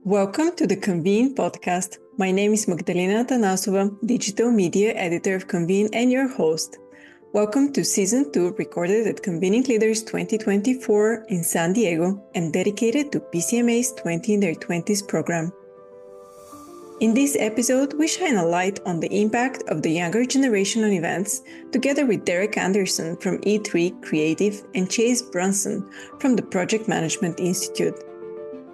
Welcome to the Convene Podcast. My name is Magdalina Atanassova, Digital Media Editor of Convene and your host. Welcome to Season 2, recorded at Convening Leaders 2024 in San Diego and dedicated to PCMA's 20 in their 20s program. In this episode, we shine a light on the impact of the younger generation on events, together with Derek Anderson from E3 Creative and Chase Brunson from the Project Management Institute.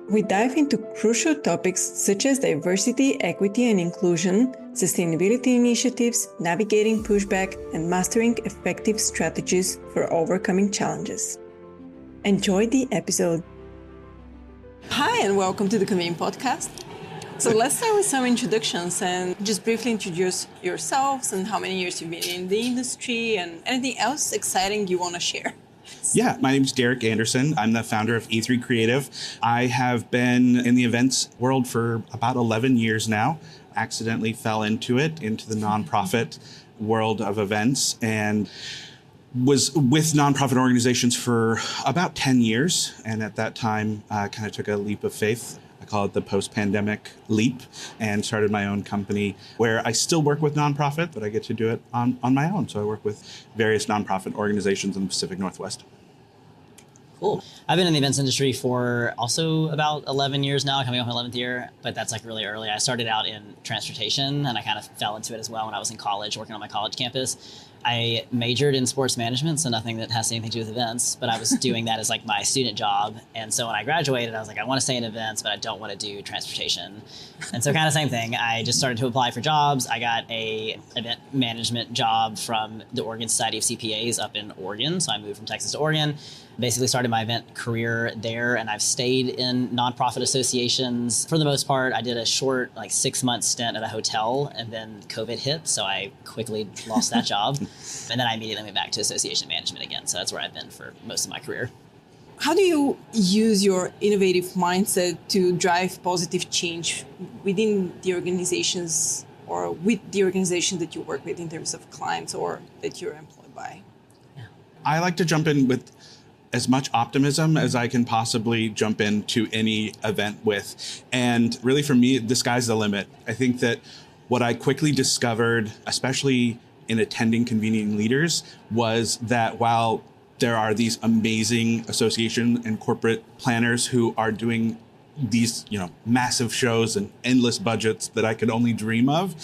We dive into crucial topics such as diversity, equity and inclusion, sustainability initiatives, navigating pushback, and mastering effective strategies for overcoming challenges. Enjoy the episode. Hi, and welcome to the Convene Podcast. So let's start with some introductions and just briefly introduce yourselves and how many years you've been in the industry and anything else exciting you want to share. Yeah, my name is Derek Anderson. I'm the founder of E3 Creative. I have been in the events world for about 11 years now. Accidentally fell into the nonprofit world of events, and was with nonprofit organizations for about 10 years. And at that time, kind of took a leap of faith. I call it the post-pandemic leap, and started my own company where I still work with nonprofit, but I get to do it on my own. So I work with various nonprofit organizations in the Pacific Northwest. Cool. I've been in the events industry for also about 11 years now, coming up my 11th year, but that's like really early. I started out in transportation, and I kind of fell into it as well when I was in college, working on my college campus. I majored in sports management, so nothing that has anything to do with events, but I was doing that as like my student job. And so when I graduated, I was like, I want to stay in events, but I don't want to do transportation. And so kind of same thing. I just started to apply for jobs. I got a event management job from the Oregon Society of CPAs up in Oregon. So I moved from Texas to Oregon, basically started my event career there, and I've stayed in nonprofit associations for the most part. I did a short, like 6-month stint at a hotel, and then COVID hit, so I quickly lost that job. And then I immediately went back to association management again. So that's where I've been for most of my career. How do you use your innovative mindset to drive positive change within the organizations or with the organization that you work with in terms of clients or that you're employed by? I like to jump in with as much optimism as I can possibly jump into any event with. And really for me, the sky's the limit. I think that what I quickly discovered, especially in attending Convening Leaders, was that while there are these amazing association and corporate planners who are doing these, massive shows and endless budgets that I could only dream of,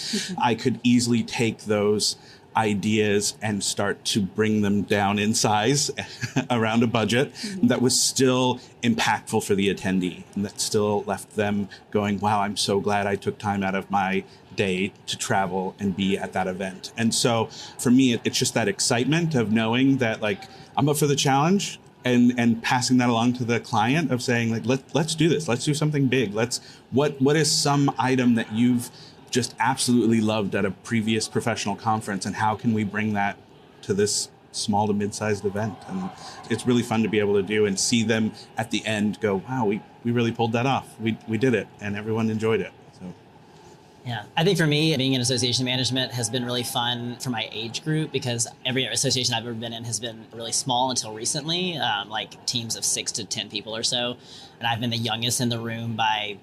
I could easily take those ideas and start to bring them down in size around a budget that was still impactful for the attendee, and that still left them going, wow, I'm so glad I took time out of my day to travel and be at that event. And so for me, it's just that excitement of knowing that like I'm up for the challenge, and passing that along to the client of saying like, let's do this. Let's do something big. What is some item that you've just absolutely loved at a previous professional conference, and how can we bring that to this small to mid-sized event? And it's really fun to be able to do and see them at the end go, wow, we really pulled that off. We did it, and everyone enjoyed it. So yeah, I think for me, being in association management has been really fun for my age group, because every association I've ever been in has been really small until recently, like teams of 6 to 10 people or so. And I've been the youngest in the room by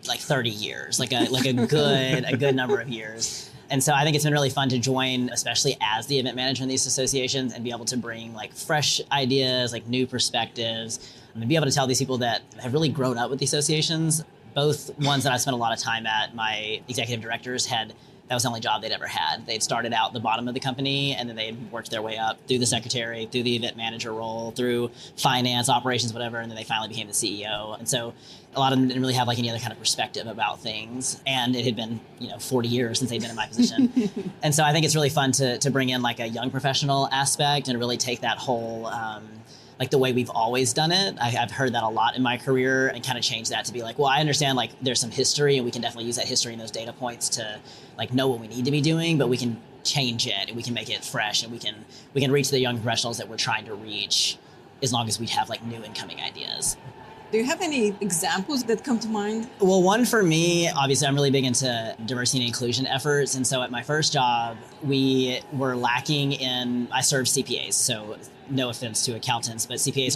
like 30 years, like a good number of years. And so I think it's been really fun to join, especially as the event manager in these associations, and be able to bring like fresh ideas, like new perspectives, and be able to tell these people that have really grown up with the associations, both ones that I spent a lot of time at. My executive directors that was the only job they'd ever had. They'd started out the bottom of the company, and then they'd worked their way up through the secretary, through the event manager role, through finance, operations, whatever, and then they finally became the CEO. And so a lot of them didn't really have like any other kind of perspective about things. And it had been, 40 years since they'd been in my position. And so I think it's really fun to bring in like a young professional aspect and really take that whole, like the way we've always done it. I've heard that a lot in my career, and kind of change that to be like, well, I understand like there's some history, and we can definitely use that history and those data points to like know what we need to be doing, but we can change it and we can make it fresh, and we can reach the young professionals that we're trying to reach, as long as we have like new incoming ideas. Do you have any examples that come to mind? Well, one for me, obviously, I'm really big into diversity and inclusion efforts. And so at my first job, we were lacking in, I served CPAs. So no offense to accountants, but CPAs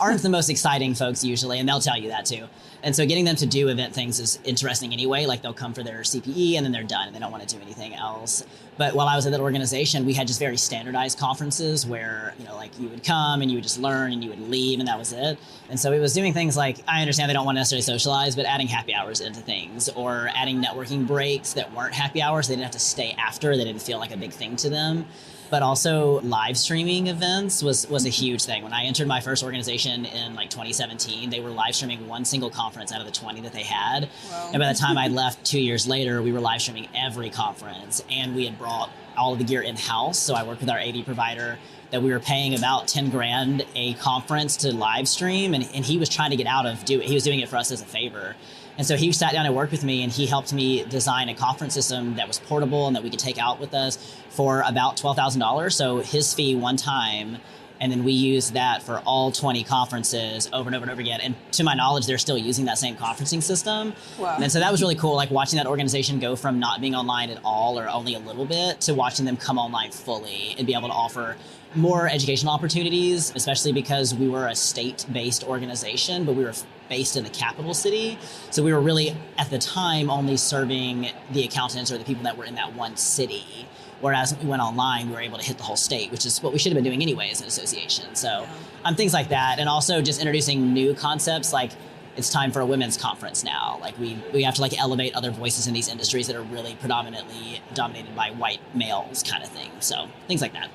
aren't the most exciting folks usually, and they'll tell you that too. And so getting them to do event things is interesting anyway. Like they'll come for their CPE and then they're done and they don't want to do anything else. But while I was at that organization, we had just very standardized conferences where, like you would come and you would just learn and you would leave and that was it. And so it was doing things like, I understand they don't want to necessarily socialize, but adding happy hours into things or adding networking breaks that weren't happy hours. They didn't have to stay after. They didn't feel like a big thing to them. But also live streaming events was a huge thing. When I entered my first organization in like 2017, they were live streaming one single conference out of the 20 that they had. Wow. And by the time I left 2 years later, we were live streaming every conference and we had brought all of the gear in-house. So I worked with our AV provider that we were paying about 10 grand a conference to live stream. And he was trying to get out of he was doing it for us as a favor. And so he sat down and worked with me and he helped me design a conference system that was portable and that we could take out with us for about $12,000. So his fee one time, and then we used that for all 20 conferences over and over and over again. And to my knowledge, they're still using that same conferencing system. Wow. And so that was really cool, like watching that organization go from not being online at all or only a little bit to watching them come online fully and be able to offer more educational opportunities, especially because we were a state-based organization, but we were based in the capital city. So we were really, at the time, only serving the accountants or the people that were in that one city. Whereas when we went online, we were able to hit the whole state, which is what we should have been doing anyway as an association. So things like that. And also just introducing new concepts like it's time for a women's conference now. Like we have to like elevate other voices in these industries that are really predominantly dominated by white males kind of thing. So things like that.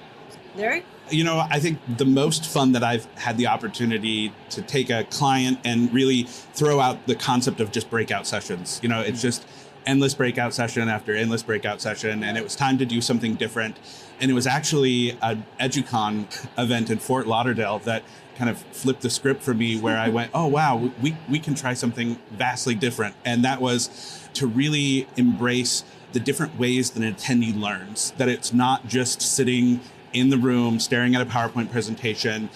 Derek? I think the most fun that I've had the opportunity to take a client and really throw out the concept of just breakout sessions. It's just endless breakout session after endless breakout session. And it was time to do something different. And it was actually an EduCon event in Fort Lauderdale that kind of flipped the script for me where I went, oh, wow, we can try something vastly different. And that was to really embrace the different ways that an attendee learns, that it's not just sitting in the room staring at a PowerPoint presentation.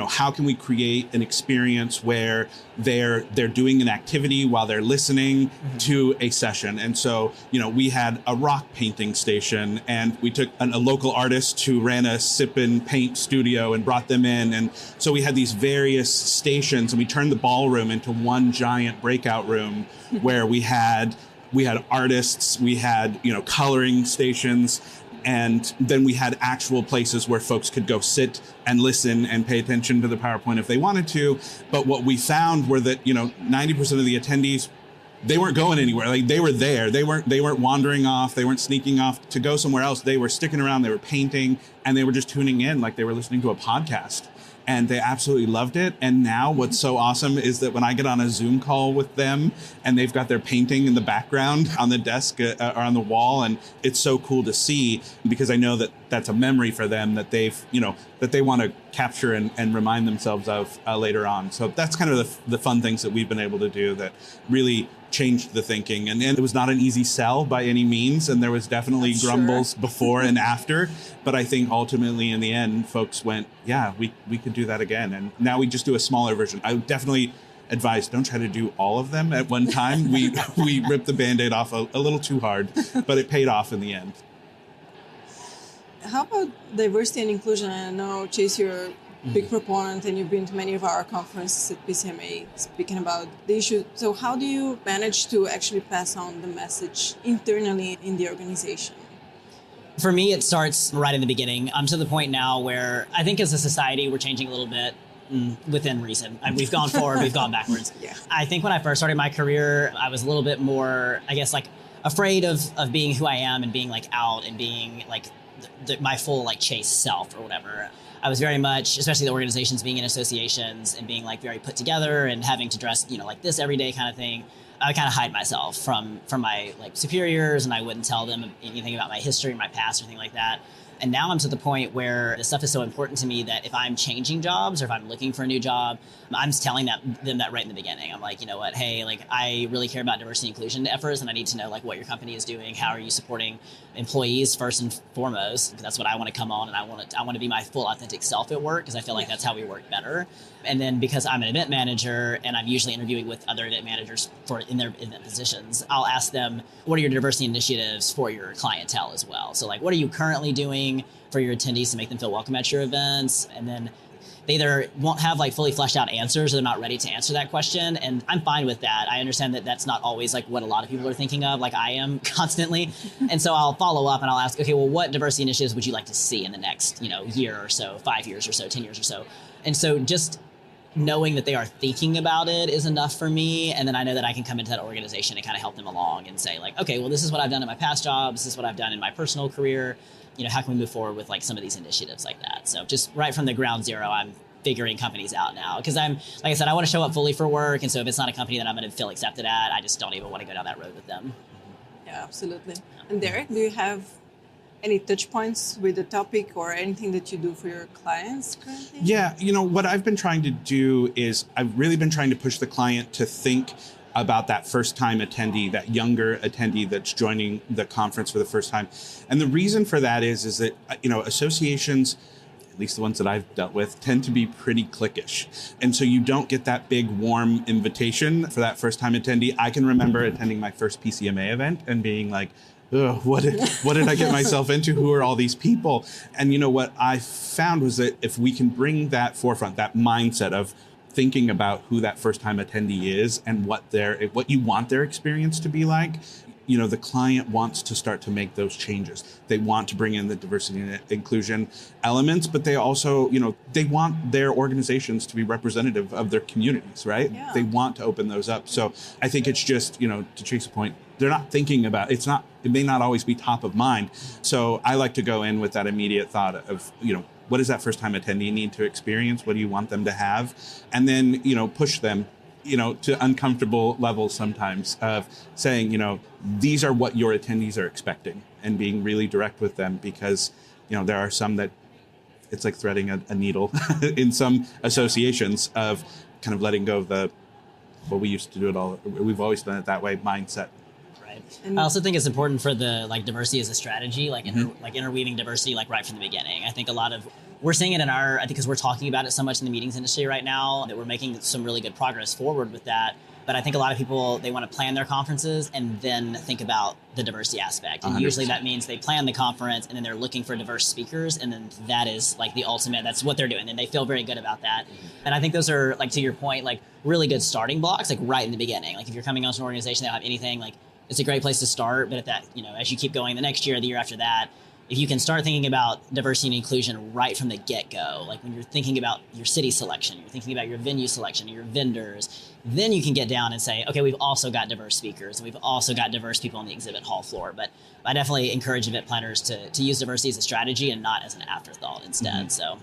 How can we create an experience where they're doing an activity while they're listening to a session? And so, we had a rock painting station and we took a local artist who ran a sip and paint studio and brought them in. And so we had these various stations and we turned the ballroom into one giant breakout room where we had artists, we had, coloring stations. And then we had actual places where folks could go sit and listen and pay attention to the PowerPoint if they wanted to. But what we found were that, 90% of the attendees, they weren't going anywhere. Like they were there. They weren't wandering off. They weren't sneaking off to go somewhere else. They were sticking around. They were painting and they were just tuning in like they were listening to a podcast. And they absolutely loved it. And now what's so awesome is that when I get on a Zoom call with them and they've got their painting in the background on the desk or on the wall, and it's so cool to see because I know that that's a memory for them that they've, that they want to capture and remind themselves of later on. So that's kind of the fun things that we've been able to do that really changed the thinking. And it was not an easy sell by any means. And there was definitely grumbles before and after. But I think ultimately in the end, folks went, yeah, we could do that again. And now we just do a smaller version. I would definitely advise, don't try to do all of them at one time. We ripped the Band-Aid off a little too hard, but it paid off in the end. How about diversity and inclusion? I know, Chase, you're a big proponent and you've been to many of our conferences at PCMA speaking about the issue. So how do you manage to actually pass on the message internally in the organization? For me, it starts right in the beginning. I'm to the point now where I think as a society, we're changing a little bit within reason. We've gone forward, we've gone backwards. Yeah. I think when I first started my career, I was a little bit more, I guess, like afraid of being who I am and being like out and being like my full like Chase self or whatever. I was very much, especially the organizations being in associations and being like very put together and having to dress, like this every day kind of thing. I would kind of hide myself from my like superiors, and I wouldn't tell them anything about my history, my past, or anything like that. And now I'm to the point where this stuff is so important to me that if I'm changing jobs or if I'm looking for a new job, I'm just telling them that right in the beginning. I'm like, you know what, hey, like I really care about diversity and inclusion efforts, and I need to know like what your company is doing. How are you supporting employees first and foremost? Because that's what I want to come on, and I want to be my full authentic self at work because I feel like that's how we work better. And then because I'm an event manager and I'm usually interviewing with other event managers in their event positions, I'll ask them, what are your diversity initiatives for your clientele as well? So like, what are you currently doing? doing for your attendees to make them feel welcome at your events. And then they either won't have like fully fleshed out answers or they're not ready to answer that question. And I'm fine with that. I understand that that's not always like what a lot of people are thinking of, like I am constantly. And so I'll follow up and I'll ask, okay, well, what diversity initiatives would you like to see in the next, year or so, 5 years or so, 10 years or so? And so just knowing that they are thinking about it is enough for me. And then I know that I can come into that organization and kind of help them along and say like, okay, well, this is what I've done in my past jobs. This is what I've done in my personal career. How can we move forward with like some of these initiatives like that? So just right from the ground zero, I'm figuring companies out now because I'm, like I said, I want to show up fully for work. And so if it's not a company that I'm going to feel accepted at, I just don't even want to go down that road with them. Yeah, absolutely. And Derek, do you have any touch points with the topic or anything that you do for your clients currently? Yeah, what I've been trying to do is I've really been trying to push the client to think about that first time attendee, that younger attendee that's joining the conference for the first time. And the reason for that is that, associations, at least the ones that I've dealt with, tend to be pretty cliquish. And so you don't get that big warm invitation for that first time attendee. I can remember attending my first PCMA event and being like, ugh, what did I get myself into? Who are all these people? And what I found was that if we can bring that forefront, that mindset of thinking about who that first time attendee is and what you want their experience to be like, the client wants to start to make those changes. They want to bring in the diversity and inclusion elements, but they also, they want their organizations to be representative of their communities, right? Yeah. They want to open those up. So I think it's just, to Chase's point, they're not thinking about it may not always be top of mind. So I like to go in with that immediate thought of, what does that first time attendee need to experience? What do you want them to have? And then, push them, to uncomfortable levels sometimes of saying, these are what your attendees are expecting and being really direct with them because, there are some that it's like threading a needle in some associations of kind of letting go of we used to do it all. We've always done it that way mindset. I also think it's important for the diversity as a strategy, interweaving diversity right from the beginning. I think we're seeing it I think because we're talking about it so much in the meetings industry right now that we're making some really good progress forward with that. But I think a lot of people, they want to plan their conferences and then think about the diversity aspect. And 100%. Usually that means they plan the conference and then they're looking for diverse speakers. And then that is the ultimate, that's what they're doing. And they feel very good about that. And I think those are, to your point, really good starting blocks, right in the beginning. If you're coming onto an organization that don't have anything, it's a great place to start. But at that, as you keep going the next year, the year after that, if you can start thinking about diversity and inclusion right from the get-go, when you're thinking about your city selection, you're thinking about your venue selection, your vendors, then you can get down and say, okay, we've also got diverse speakers and we've also got diverse people on the exhibit hall floor. But I definitely encourage event planners to use diversity as a strategy and not as an afterthought instead. Mm-hmm. So,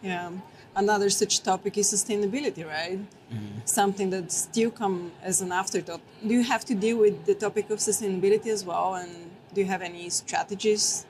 yeah. Another such topic is sustainability, right? Mm-hmm. Something that still come as an afterthought. Do you have to deal with the topic of sustainability as well? And do you have any strategies?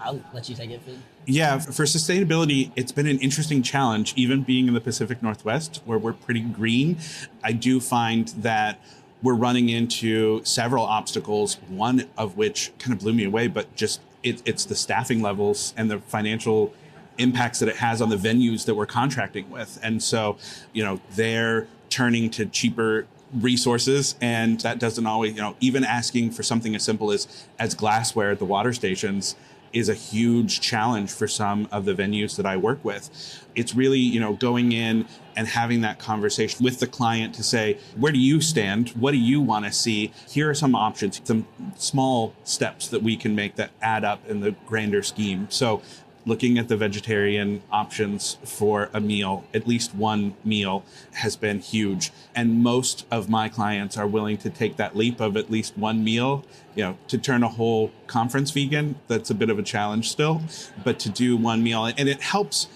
I'll let you take it, Finn. Yeah, for sustainability, it's been an interesting challenge, even being in the Pacific Northwest, where we're pretty green. I do find that we're running into several obstacles, one of which kind of blew me away, but just it's the staffing levels and the financial impacts that it has on the venues that we're contracting with. And so, they're turning to cheaper resources, and that doesn't always, even asking for something as simple as glassware at the water stations is a huge challenge for some of the venues that I work with. It's really, going in and having that conversation with the client to say, where do you stand? What do you want to see? Here are some options, some small steps that we can make that add up in the grander scheme. So looking at the vegetarian options for a meal, at least one meal, has been huge. And most of my clients are willing to take that leap of at least one meal, to turn a whole conference vegan. That's a bit of a challenge still, but to do one meal. And it helps,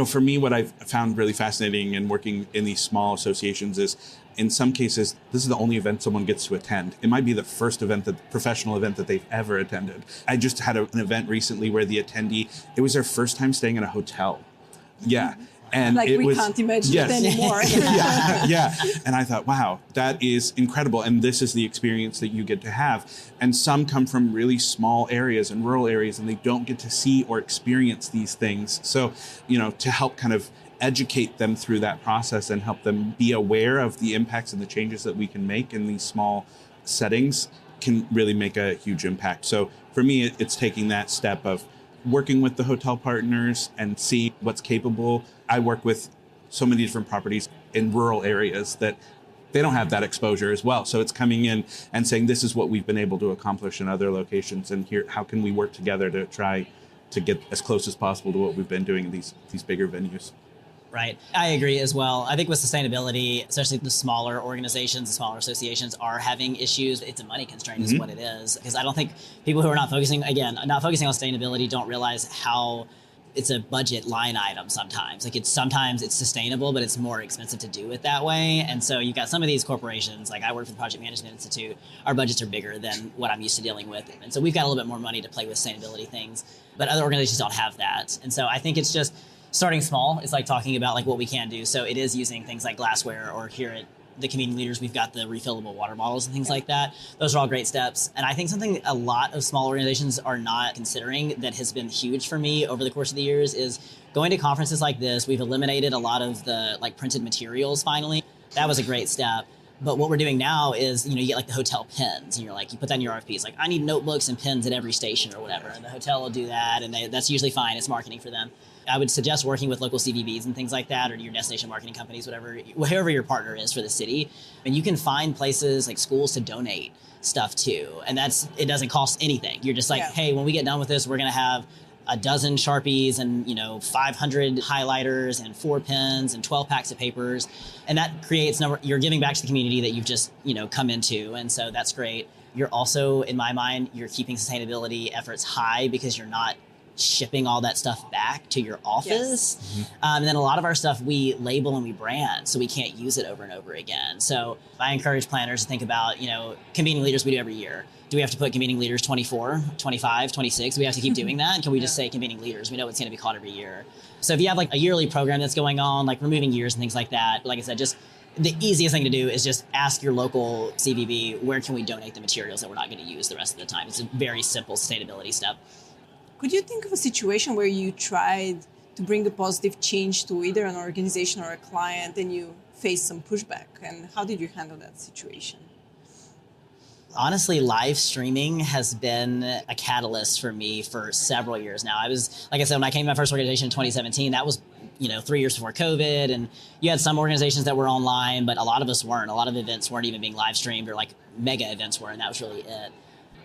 for me, what I've found really fascinating in working in these small associations is, in some cases, this is the only event someone gets to attend. It might be the first professional event that they've ever attended. I just had an event recently where the attendee, it was their first time staying in a hotel. Yeah. And we can't imagine it anymore. Yeah. And I thought, wow, that is incredible. And this is the experience that you get to have. And some come from really small areas and rural areas, and they don't get to see or experience these things. So, to help kind of educate them through that process and help them be aware of the impacts and the changes that we can make in these small settings can really make a huge impact. So for me, it's taking that step of working with the hotel partners and see what's capable. I work with so many different properties in rural areas that they don't have that exposure as well. So it's coming in and saying, this is what we've been able to accomplish in other locations, and here, how can we work together to try to get as close as possible to what we've been doing in these bigger venues. Right. I agree as well. I think with sustainability, especially the smaller organizations, the smaller associations are having issues. It's a money constraint is what it is. Because I don't think people who are not focusing on sustainability don't realize how it's a budget line item sometimes. Like sometimes it's sustainable, but it's more expensive to do it that way. And so you've got some of these corporations, like I work for the Project Management Institute, our budgets are bigger than what I'm used to dealing with. And so we've got a little bit more money to play with sustainability things, but other organizations don't have that. And so I think it's just starting small. It's like talking about like what we can do. So it is using things like glassware, or here at the Convening Leaders, we've got the refillable water bottles and things like that. Those are all great steps. And I think something a lot of small organizations are not considering that has been huge for me over the course of the years is going to conferences like this. We've eliminated a lot of the like printed materials finally. That was a great step. But what we're doing now is, you get like the hotel pens, and you're like, you put that in your RFP. It's like, I need notebooks and pens at every station or whatever. And the hotel will do that. And that's usually fine. It's marketing for them. I would suggest working with local CVBs and things like that, or your destination marketing companies, whoever your partner is for the city. And you can find places like schools to donate stuff to. And it doesn't cost anything. You're just like, hey, when we get done with this, we're going to have a dozen Sharpies and 500 highlighters and 4 pens and 12 packs of papers, and that creates you're giving back to the community that you've just come into, and so that's great. You're also, in my mind, you're keeping sustainability efforts high because you're not shipping all that stuff back to your office. Yes. And then a lot of our stuff we label and we brand, so we can't use it over and over again. So I encourage planners to think about, Convening Leaders we do every year. Do we have to put Convening Leaders 24, 25, 26? Do we have to keep doing that? And can we just say Convening Leaders? We know it's going to be called every year. So if you have like a yearly program that's going on, like removing years and things like that, like I said, just the easiest thing to do is just ask your local CVB, where can we donate the materials that we're not going to use the rest of the time? It's a very simple sustainability step. Could you think of a situation where you tried to bring a positive change to either an organization or a client and you faced some pushback? And how did you handle that situation? Honestly, live streaming has been a catalyst for me for several years now. I was, like I said, when I came to my first organization in 2017, that was 3 years before COVID, and you had some organizations that were online, but a lot of us weren't. A lot of events weren't even being live streamed, or like mega events were, and that was really it.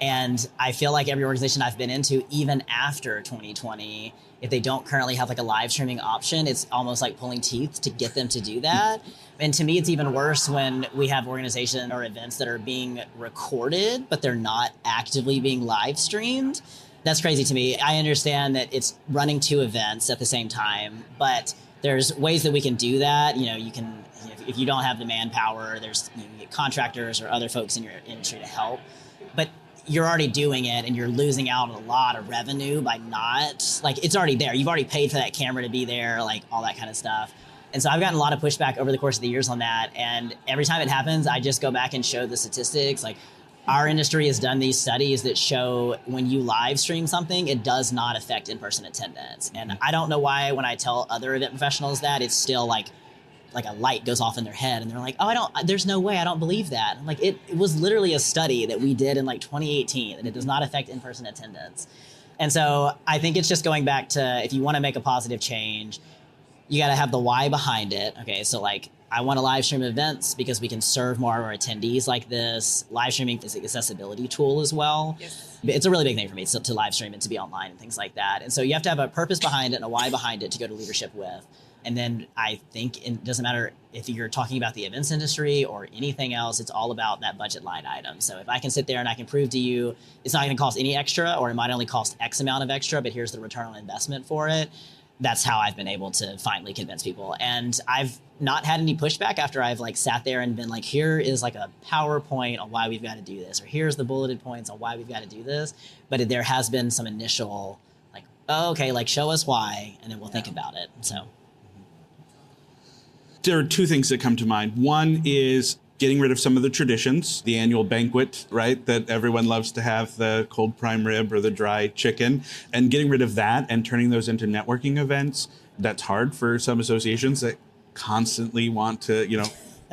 And I feel like every organization I've been into, even after 2020, if they don't currently have like a live streaming option, it's almost like pulling teeth to get them to do that. And to me, it's even worse when we have organizations or events that are being recorded, but they're not actively being live streamed. That's crazy to me. I understand that it's running 2 events at the same time, but there's ways that we can do that. You can, if you don't have the manpower, there's you can get contractors or other folks in your industry to help. But you're already doing it and you're losing out on a lot of revenue by not, like, it's already there. You've already paid for that camera to be there, like all that kind of stuff. And so I've gotten a lot of pushback over the course of the years on that. And every time it happens, I just go back and show the statistics. Like, our industry has done these studies that show when you live stream something, it does not affect in-person attendance. And I don't know why when I tell other event professionals that, it's still like a light goes off in their head and they're like, there's no way, I don't believe that. I'm like, it was literally a study that we did in like 2018 and it does not affect in-person attendance. And so I think it's just going back to, if you want to make a positive change, you got to have the why behind it. Okay, so like, I want to live stream events because we can serve more of our attendees like this. Live streaming is an accessibility tool as well. Yes. It's a really big thing for me to live stream and to be online and things like that. And so you have to have a purpose behind it and a why behind it to go to leadership with. And then I think it doesn't matter if you're talking about the events industry or anything else, it's all about that budget line item. So if I can sit there and I can prove to you it's not going to cost any extra, or it might only cost X amount of extra, but here's the return on investment for it, that's how I've been able to finally convince people. And I've not had any pushback after I've like sat there and been like, here is like a PowerPoint on why we've got to do this, or here's the bulleted points on why we've got to do this. But there has been some initial like, oh, okay, like show us why, and then we'll think about it. So there are 2 things that come to mind. One is getting rid of some of the traditions, the annual banquet, right, that everyone loves to have, the cold prime rib or the dry chicken, and getting rid of that and turning those into networking events. That's hard for some associations that constantly want to,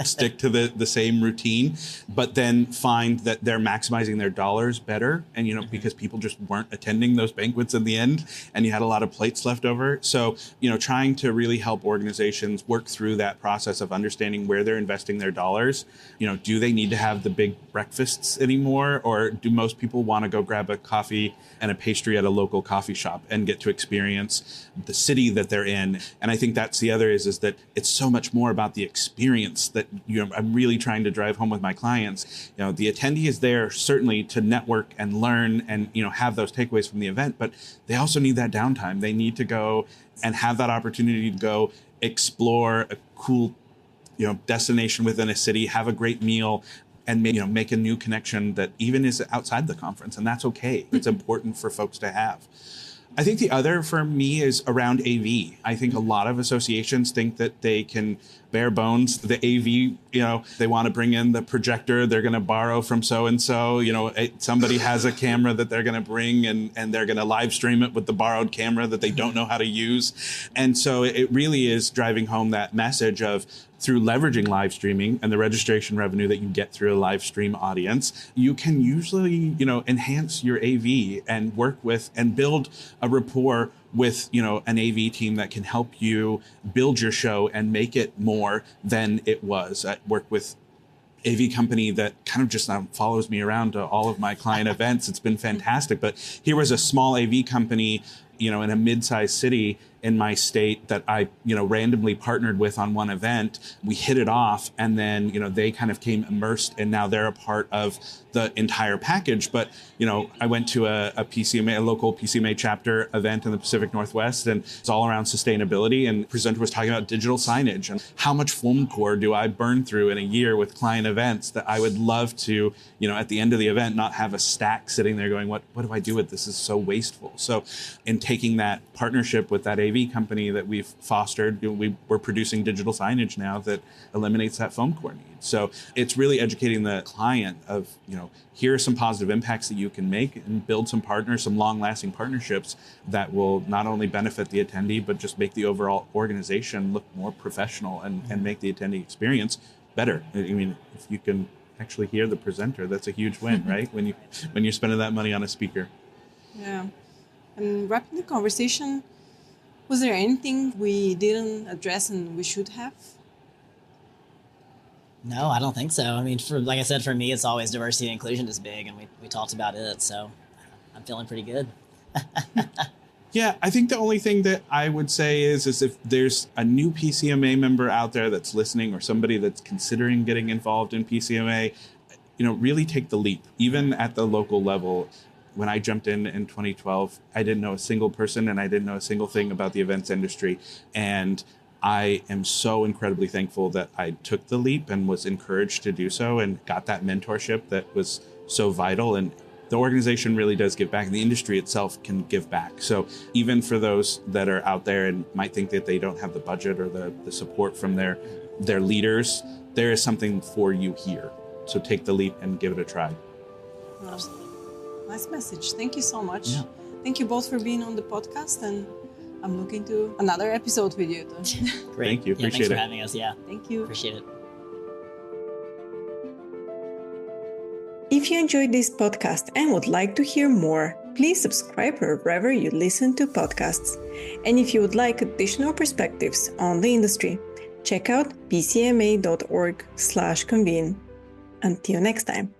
stick to the same routine, but then find that they're maximizing their dollars better. And, because people just weren't attending those banquets in the end and you had a lot of plates left over. So, trying to really help organizations work through that process of understanding where they're investing their dollars. Do they need to have the big breakfasts anymore? Or do most people want to go grab a coffee and a pastry at a local coffee shop and get to experience the city that they're in? And I think that's the other is that it's so much more about the experience that I'm really trying to drive home with my clients. The attendee is there certainly to network and learn and have those takeaways from the event, but they also need that downtime. They need to go and have that opportunity to go explore a cool destination within a city, have a great meal, and make a new connection that even is outside the conference, and that's okay. It's important for folks to have. I think the other for me is around AV. I think a lot of associations think that they can bare bones the AV, they want to bring in the projector they're going to borrow from so-and-so, somebody has a camera that they're going to bring and they're going to live stream it with the borrowed camera that they don't know how to use. And so it really is driving home that message of through leveraging live streaming and the registration revenue that you get through a live stream audience, you can usually, enhance your AV and work with and build a rapport with, an AV team that can help you build your show and make it more than it was. I work with AV company that kind of just now follows me around to all of my client events. It's been fantastic. But here was a small AV company, in a mid-sized city in my state that I, randomly partnered with on one event. We hit it off, and then, they kind of came immersed, and now they're a part of the entire package. But, I went to a PCMA, a local PCMA chapter event in the Pacific Northwest, and it's all around sustainability. And the presenter was talking about digital signage and how much foam core do I burn through in a year with client events that I would love to, at the end of the event, not have a stack sitting there going, what do I do with this? This is so wasteful. So in taking that partnership with that AV company that we've fostered, we're producing digital signage now that eliminates that foam core need. So it's really educating the client of, here are some positive impacts that you can make and build some partners, some long-lasting partnerships that will not only benefit the attendee, but just make the overall organization look more professional and make the attendee experience better. I mean, if you can actually hear the presenter, that's a huge win, right? When you're spending that money on a speaker. Yeah. And wrapping the conversation, was there anything we didn't address and we should have? No, I don't think so. I mean, like I said, for me, it's always diversity and inclusion is big, and we talked about it, so I'm feeling pretty good. Yeah, I think the only thing that I would say is if there's a new PCMA member out there that's listening or somebody that's considering getting involved in PCMA, really take the leap, even at the local level. When I jumped in 2012, I didn't know a single person and I didn't know a single thing about the events industry. And I am so incredibly thankful that I took the leap and was encouraged to do so and got that mentorship that was so vital. And the organization really does give back, and the industry itself can give back. So even for those that are out there and might think that they don't have the budget or the support from their leaders, there is something for you here. So take the leap and give it a try. Absolutely. Nice message. Thank you so much. Yeah. Thank you both for being on the podcast, and I'm looking to another episode with you. Great. Thank you. Appreciate thanks for it. having us. Yeah. Thank you. Appreciate it. If you enjoyed this podcast and would like to hear more, please subscribe wherever you listen to podcasts. And if you would like additional perspectives on the industry, check out pcma.org/convene. Until next time.